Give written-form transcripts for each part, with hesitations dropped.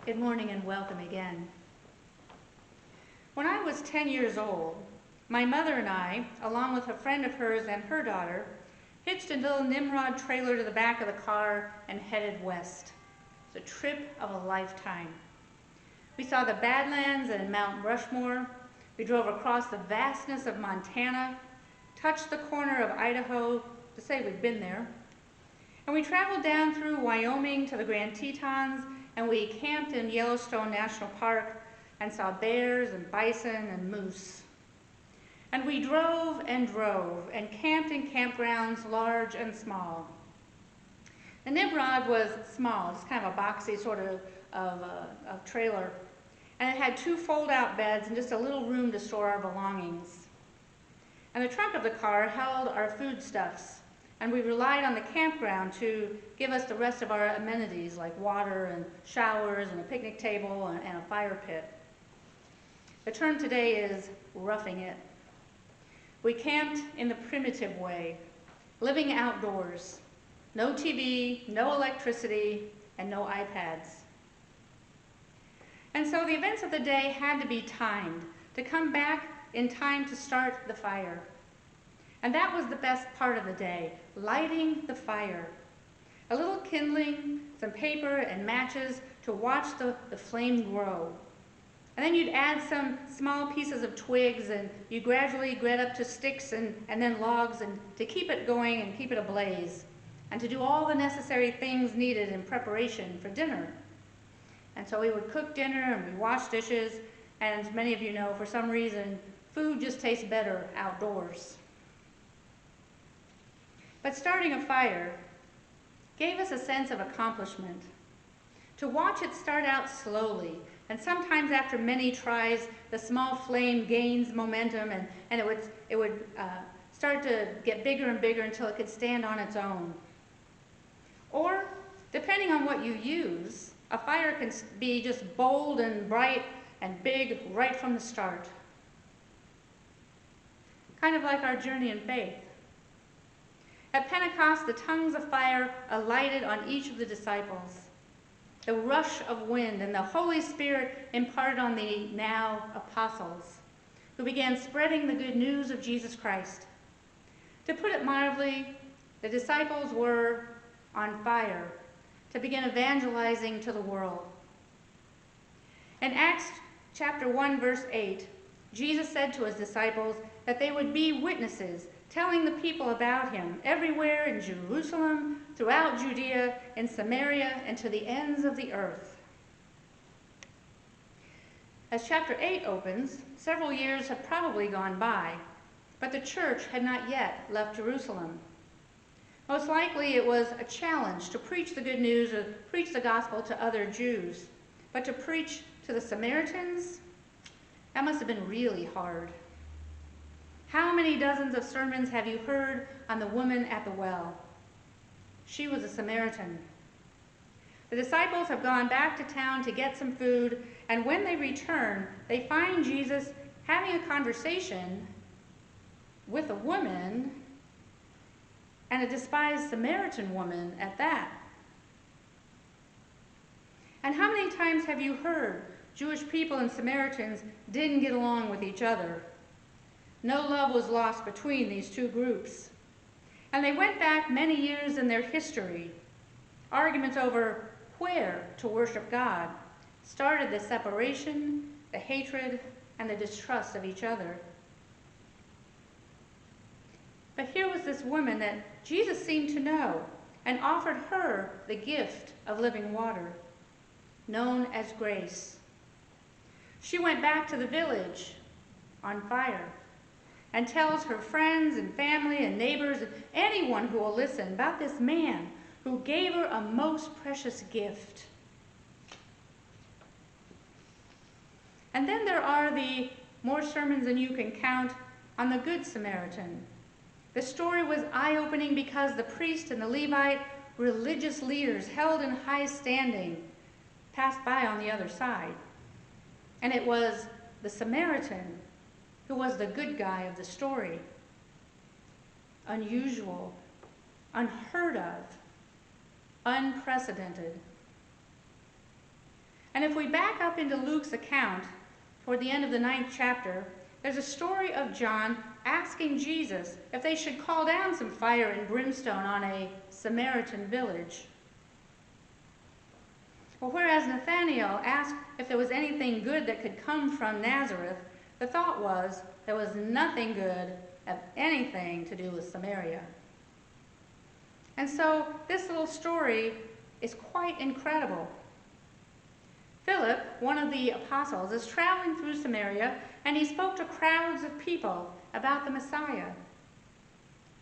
Good morning and welcome again. When I was 10 years old, my mother and I, along with a friend of hers and her daughter, hitched a little Nimrod trailer to the back of the car and headed west. It's a trip of a lifetime. We saw the Badlands and Mount Rushmore. We drove across the vastness of Montana, touched the corner of Idaho to say we'd been there, and we traveled down through Wyoming to the Grand Tetons, and we camped in Yellowstone National Park and saw bears and bison and moose. And we drove and camped in campgrounds large and small. The Nimrod was small, just kind of a boxy sort of trailer. And it had 2 fold-out beds and just a little room to store our belongings. And the trunk of the car held our foodstuffs, and we relied on the campground to give us the rest of our amenities like water and showers and a picnic table and a fire pit. The term today is roughing it. We camped in the primitive way, living outdoors. No TV, no electricity, and no iPads. And so the events of the day had to be timed to come back in time to start the fire. And that was the best part of the day, lighting the fire. A little kindling, some paper and matches to watch the flame grow. And then you'd add some small pieces of twigs and you gradually get up to sticks and then logs and to keep it going and keep it ablaze and to do all the necessary things needed in preparation for dinner. And so we would cook dinner and we'd wash dishes, and as many of you know, for some reason, food just tastes better outdoors. But starting a fire gave us a sense of accomplishment. To watch it start out slowly, and sometimes after many tries, the small flame gains momentum and it would start to get bigger and bigger until it could stand on its own. Or, depending on what you use, a fire can be just bold and bright and big right from the start. Kind of like our journey in faith. At Pentecost, the tongues of fire alighted on each of the disciples. The rush of wind and the Holy Spirit imparted on the now apostles, who began spreading the good news of Jesus Christ. To put it mildly, the disciples were on fire to begin evangelizing to the world. In Acts chapter 1, verse 8, Jesus said to his disciples that they would be witnesses, telling the people about him everywhere in Jerusalem, throughout Judea, in Samaria, and to the ends of the earth. As chapter 8 opens, several years have probably gone by, but the church had not yet left Jerusalem. Most likely it was a challenge to preach the good news or preach the gospel to other Jews, but to preach to the Samaritans, that must have been really hard. How many dozens of sermons have you heard on the woman at the well? She was a Samaritan. The disciples have gone back to town to get some food, and when they return, they find Jesus having a conversation with a woman, and a despised Samaritan woman at that. And how many times have you heard Jewish people and Samaritans didn't get along with each other? No love was lost between these two groups. And they went back many years in their history. Arguments over where to worship God started the separation, the hatred, and the distrust of each other. But here was this woman that Jesus seemed to know and offered her the gift of living water, known as grace. She went back to the village on fire and tells her friends and family and neighbors and anyone who will listen about this man who gave her a most precious gift. And then there are the more sermons than you can count on the Good Samaritan. The story was eye-opening because the priest and the Levite, religious leaders held in high standing, passed by on the other side. And it was the Samaritan who was the good guy of the story. Unusual, unheard of, unprecedented. And if we back up into Luke's account, toward the end of the 9th chapter, there's a story of John asking Jesus if they should call down some fire and brimstone on a Samaritan village. Well, whereas Nathanael asked if there was anything good that could come from Nazareth, the thought was there was nothing good of anything to do with Samaria. And so this little story is quite incredible. Philip, one of the apostles, is traveling through Samaria, and he spoke to crowds of people about the Messiah.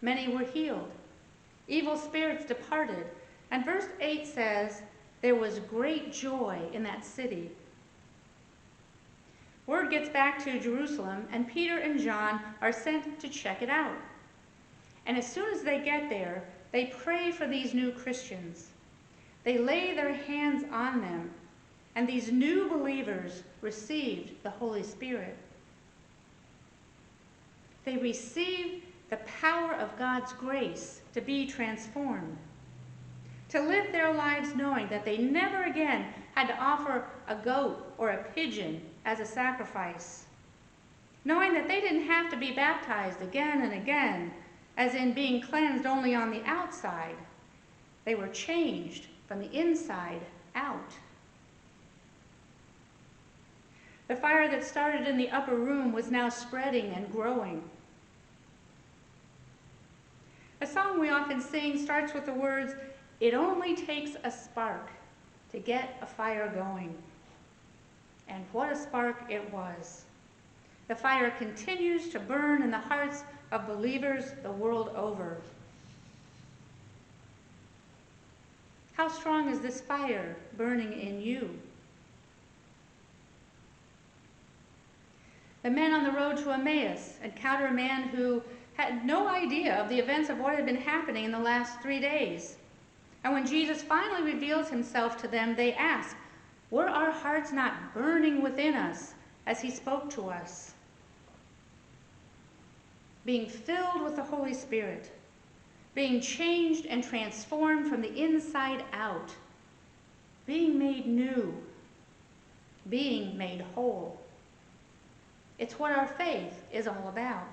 Many were healed. Evil spirits departed. And verse 8 says, there was great joy in that city. Word gets back to Jerusalem, and Peter and John are sent to check it out. And as soon as they get there, they pray for these new Christians. They lay their hands on them, and these new believers received the Holy Spirit. They received the power of God's grace to be transformed, to live their lives knowing that they never again had to offer a goat or a pigeon as a sacrifice, knowing that they didn't have to be baptized again and again, as in being cleansed only on the outside. They were changed from the inside out. The fire that started in the upper room was now spreading and growing. A song we often sing starts with the words, "It only takes a spark to get a fire going." And what a spark it was. The fire continues to burn in the hearts of believers the world over. How strong is this fire burning in you? The men on the road to Emmaus encounter a man who had no idea of the events of what had been happening in the last 3 days. And when Jesus finally reveals himself to them, they ask, were our hearts not burning within us as he spoke to us? Being filled with the Holy Spirit, being changed and transformed from the inside out, being made new, being made whole. It's what our faith is all about.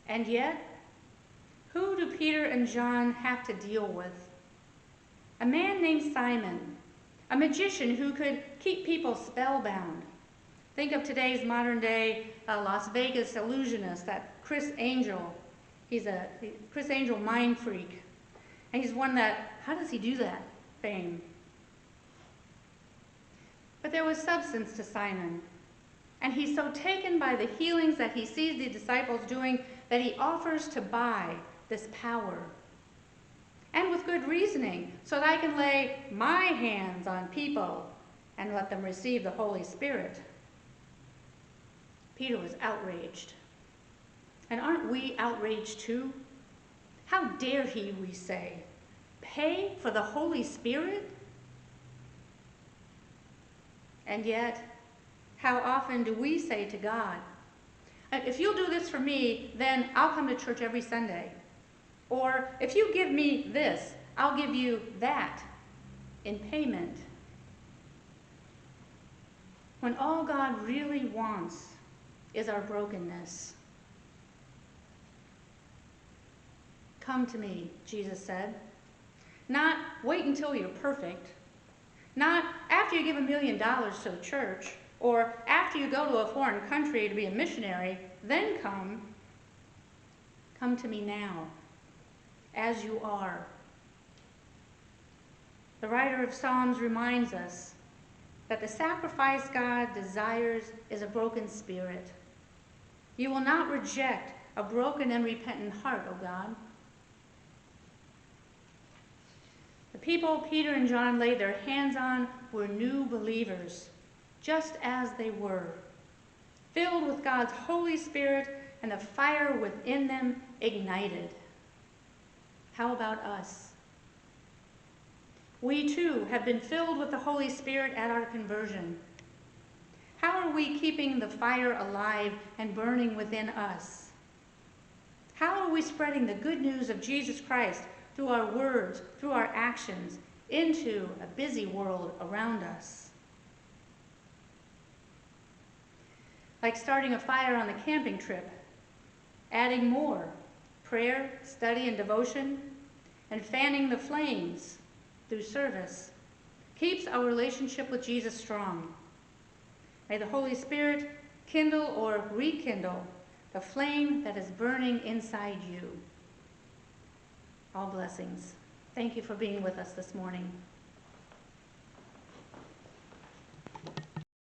And yet, who do Peter and John have to deal with? A man named Simon, a magician who could keep people spellbound. Think of today's modern day Las Vegas illusionist, that Chris Angel. He's a Chris Angel mind freak. And he's won that, how does he do that, fame. But there was substance to Simon. And he's so taken by the healings that he sees the disciples doing that he offers to buy this power. And with good reasoning, so that I can lay my hands on people and let them receive the Holy Spirit. Peter was outraged. And aren't we outraged too? How dare he, we say, pay for the Holy Spirit? And yet, how often do we say to God, if you'll do this for me, then I'll come to church every Sunday. Or if you give me this, I'll give you that in payment. When all God really wants is our brokenness. Come to me, Jesus said. Not wait until you're perfect. Not after you give $1 million to the church, or after you go to a foreign country to be a missionary, then come. Come to me now, as you are. The writer of Psalms reminds us that the sacrifice God desires is a broken spirit. You will not reject a broken and repentant heart, O God. The people Peter and John laid their hands on were new believers, just as they were, filled with God's Holy Spirit and the fire within them ignited. How about us? We too have been filled with the Holy Spirit at our conversion. How are we keeping the fire alive and burning within us? How are we spreading the good news of Jesus Christ through our words, through our actions, into a busy world around us. Like starting a fire on the camping trip, adding more prayer, study, and devotion, and fanning the flames through service keeps our relationship with Jesus strong. May the Holy Spirit kindle or rekindle the flame that is burning inside you. All blessings. Thank you for being with us this morning.